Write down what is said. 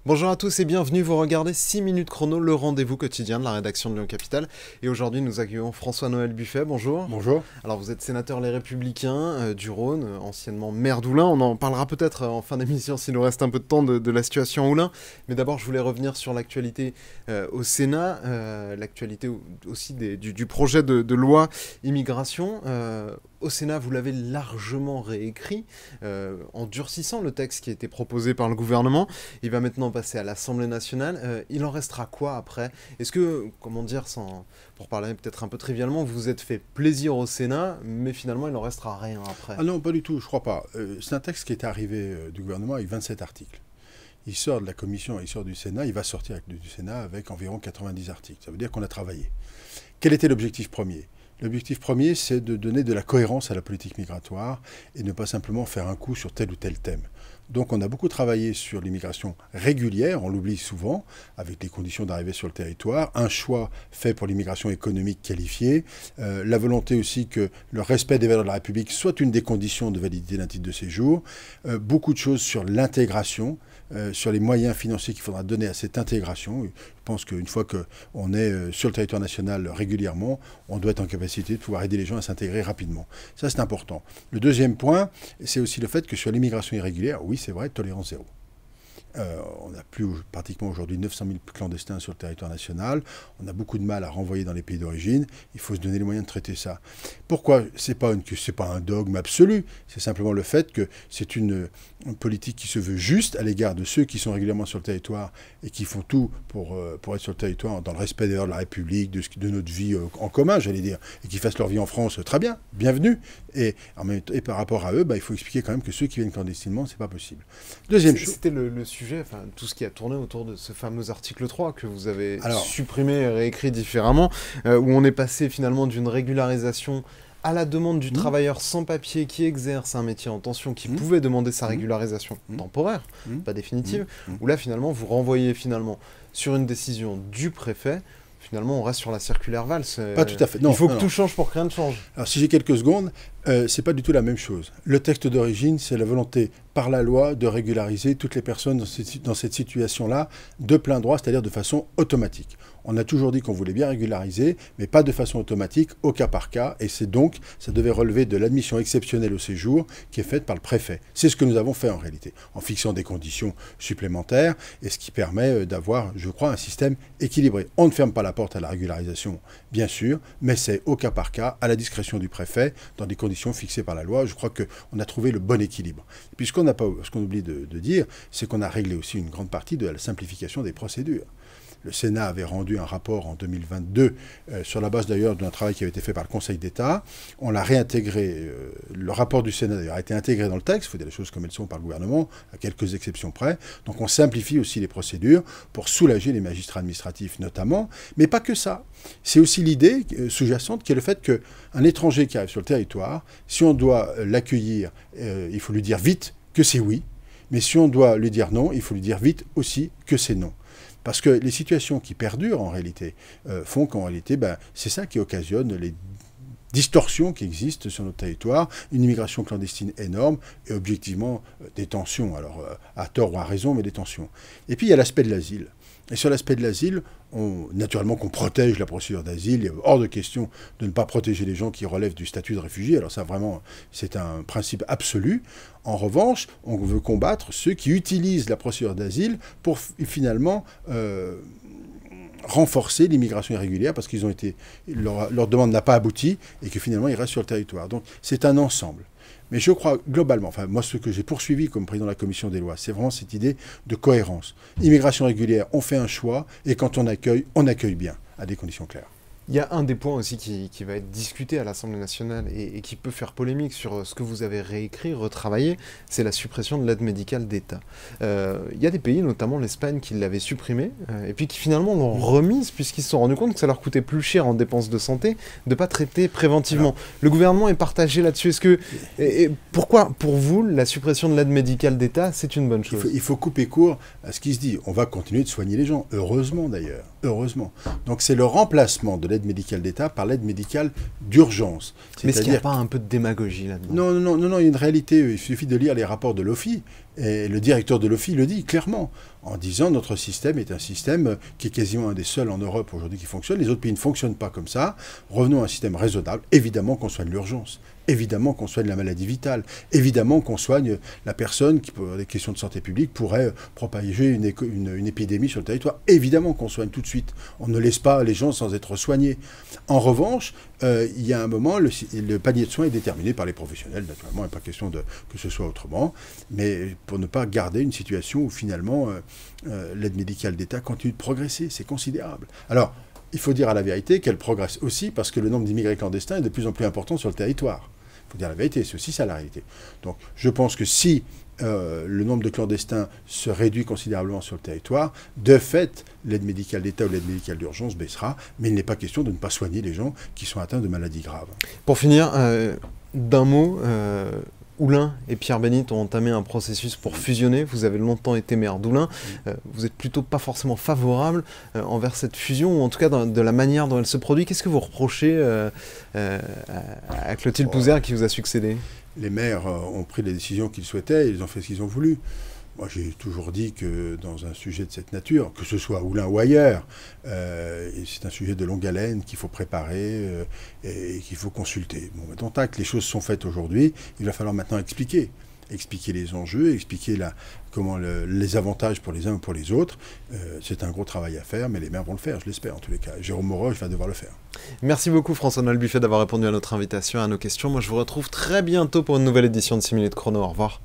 Bonjour à tous et bienvenue, vous regardez 6 minutes chrono, le rendez-vous quotidien de la rédaction de Lyon Capital. Et aujourd'hui nous accueillons François-Noël Buffet, bonjour. Bonjour. Alors vous êtes sénateur Les Républicains du Rhône, anciennement maire d'Oulin. On en parlera peut-être en fin d'émission s'il nous reste un peu de temps de la situation à Oulin. Mais d'abord je voulais revenir sur l'actualité au Sénat, l'actualité aussi du projet de loi immigration. Au Sénat, vous l'avez largement réécrit en durcissant le texte qui a été proposé par le gouvernement. Il va maintenant passer à l'Assemblée nationale. Il en restera quoi après? Est-ce que, comment dire, pour parler peut-être un peu trivialement, vous vous êtes fait plaisir au Sénat, mais finalement il en restera rien après? Ah non, pas du tout, je crois pas. C'est un texte qui est arrivé du gouvernement avec 27 articles. Il sort de la commission, il sort du Sénat, il va sortir du Sénat avec environ 90 articles. Ça veut dire qu'on a travaillé. Quel était l'objectif premier? L'objectif premier, c'est de donner de la cohérence à la politique migratoire et ne pas simplement faire un coup sur tel ou tel thème. Donc on a beaucoup travaillé sur l'immigration régulière, on l'oublie souvent, avec les conditions d'arrivée sur le territoire, un choix fait pour l'immigration économique qualifiée, la volonté aussi que le respect des valeurs de la République soit une des conditions de validité d'un titre de séjour, beaucoup de choses sur l'intégration, sur les moyens financiers qu'il faudra donner à cette intégration. Je pense qu'une fois qu'on est sur le territoire national régulièrement, on doit être en capacité de pouvoir aider les gens à s'intégrer rapidement. Ça, c'est important. Le deuxième point, c'est aussi le fait que sur l'immigration irrégulière, oui, c'est vrai, tolérance zéro. On n'a plus pratiquement aujourd'hui 900 000 clandestins sur le territoire national. On a beaucoup de mal à renvoyer dans les pays d'origine. Il faut se donner les moyens de traiter ça. Pourquoi? C'est pas un dogme absolu. C'est simplement le fait que c'est une politique qui se veut juste à l'égard de ceux qui sont régulièrement sur le territoire et qui font tout pour être sur le territoire dans le respect des valeurs de la République, de notre vie en commun, j'allais dire, et qui fassent leur vie en France, très bien, bienvenue. Et par rapport à eux, il faut expliquer quand même que ceux qui viennent clandestinement, c'est pas possible. Deuxième chose. C'était le sujet. Enfin, tout ce qui a tourné autour de ce fameux article 3 que vous avez supprimé et réécrit différemment, où on est passé finalement d'une régularisation à la demande du travailleur sans papier qui exerce un métier en tension, qui pouvait demander sa régularisation temporaire, pas définitive, où là finalement vous renvoyez finalement sur une décision du préfet. Finalement, on reste sur la circulaire Valls. Pas tout à fait. Non, il faut que tout change pour que rien ne change. Alors, si j'ai quelques secondes, c'est pas du tout la même chose. Le texte d'origine, c'est la volonté par la loi de régulariser toutes les personnes dans cette situation-là de plein droit, c'est-à-dire de façon automatique. On a toujours dit qu'on voulait bien régulariser, mais pas de façon automatique, au cas par cas, et c'est donc, ça devait relever de l'admission exceptionnelle au séjour qui est faite par le préfet. C'est ce que nous avons fait en réalité, en fixant des conditions supplémentaires, et ce qui permet d'avoir, je crois, un système équilibré. On ne ferme pas la porte à la régularisation, bien sûr, mais c'est au cas par cas, à la discrétion du préfet, dans des conditions fixées par la loi. Je crois qu'on a trouvé le bon équilibre. Puis ce qu'on oublie de dire, c'est qu'on a réglé aussi une grande partie de la simplification des procédures. Le Sénat avait rendu un rapport en 2022, sur la base d'ailleurs d'un travail qui avait été fait par le Conseil d'État. On l'a réintégré, le rapport du Sénat d'ailleurs a été intégré dans le texte, il faut dire les choses comme elles sont par le gouvernement, à quelques exceptions près. Donc on simplifie aussi les procédures pour soulager les magistrats administratifs notamment, mais pas que ça. C'est aussi l'idée sous-jacente qui est le fait qu'un étranger qui arrive sur le territoire, si on doit l'accueillir, il faut lui dire vite que c'est oui, mais si on doit lui dire non, il faut lui dire vite aussi que c'est non. Parce que les situations qui perdurent, en réalité, font qu'en réalité, c'est ça qui occasionne les distorsions qui existent sur notre territoire, une immigration clandestine énorme et objectivement des tensions, alors à tort ou à raison, mais des tensions. Et puis il y a l'aspect de l'asile. Et sur l'aspect de l'asile, naturellement qu'on protège la procédure d'asile, il est hors de question de ne pas protéger les gens qui relèvent du statut de réfugié, alors ça vraiment, c'est un principe absolu. En revanche, on veut combattre ceux qui utilisent la procédure d'asile pour finalement renforcer l'immigration irrégulière parce qu'ils ont été, leur demande n'a pas abouti et que finalement ils restent sur le territoire. Donc c'est un ensemble. Mais je crois globalement, enfin moi ce que j'ai poursuivi comme président de la commission des lois, c'est vraiment cette idée de cohérence. Immigration régulière, on fait un choix et quand on accueille bien, à des conditions claires. Il y a un des points aussi qui va être discuté à l'Assemblée nationale et qui peut faire polémique sur ce que vous avez réécrit, retravaillé, c'est la suppression de l'aide médicale d'État. Il y a des pays, notamment l'Espagne, qui l'avaient supprimée et puis qui finalement l'ont remise puisqu'ils se sont rendus compte que ça leur coûtait plus cher en dépenses de santé de ne pas traiter préventivement. Alors, le gouvernement est partagé là-dessus. Pourquoi, pour vous, la suppression de l'aide médicale d'État, c'est une bonne chose? Il faut couper court à ce qui se dit. On va continuer de soigner les gens, heureusement d'ailleurs. Heureusement. Donc c'est le remplacement de l'aide médicale d'État par l'aide médicale d'urgence. Mais est-ce qu'il n'y a pas un peu de démagogie là-dedans? Non, il y a une réalité. Il suffit de lire les rapports de l'OFII. Et le directeur de l'OFII le dit clairement. en disant notre système est un système qui est quasiment un des seuls en Europe aujourd'hui qui fonctionne. Les autres pays ne fonctionnent pas comme ça. Revenons à un système raisonnable. Évidemment qu'on soigne l'urgence. Évidemment qu'on soigne la maladie vitale. Évidemment qu'on soigne la personne qui, pour des questions de santé publique, pourrait propager une épidémie sur le territoire. Évidemment qu'on soigne tout de suite. On ne laisse pas les gens sans être soignés. En revanche, il y a un moment, le panier de soins est déterminé par les professionnels, naturellement, il n'est pas question que ce soit autrement, mais pour ne pas garder une situation où finalement l'aide médicale d'État continue de progresser. C'est considérable. Alors, il faut dire à la vérité qu'elle progresse aussi parce que le nombre d'immigrés clandestins est de plus en plus important sur le territoire. Il faut dire la vérité, c'est aussi ça la réalité. Donc je pense que si le nombre de clandestins se réduit considérablement sur le territoire, de fait, l'aide médicale d'État ou l'aide médicale d'urgence baissera, mais il n'est pas question de ne pas soigner les gens qui sont atteints de maladies graves. Pour finir, d'un mot, Oulin et Pierre-Bénite ont entamé un processus pour fusionner. Vous avez longtemps été maire d'Oulin. Vous n'êtes plutôt pas forcément favorable envers cette fusion, ou en tout cas de la manière dont elle se produit. Qu'est-ce que vous reprochez à Clotilde Pouzère qui vous a succédé? Les maires ont pris les décisions qu'ils souhaitaient, ils ont fait ce qu'ils ont voulu. Moi, j'ai toujours dit que dans un sujet de cette nature, que ce soit à Oulin ou ailleurs, c'est un sujet de longue haleine qu'il faut préparer et qu'il faut consulter. Bon, tant que les choses sont faites aujourd'hui, il va falloir maintenant expliquer les enjeux, expliquer comment les avantages pour les uns ou pour les autres. C'est un gros travail à faire, mais les maires vont le faire, je l'espère en tous les cas. Jérôme Moroche va devoir le faire. Merci beaucoup François-Noël Buffet d'avoir répondu à notre invitation, à nos questions. Moi je vous retrouve très bientôt pour une nouvelle édition de 6 minutes chrono. Au revoir.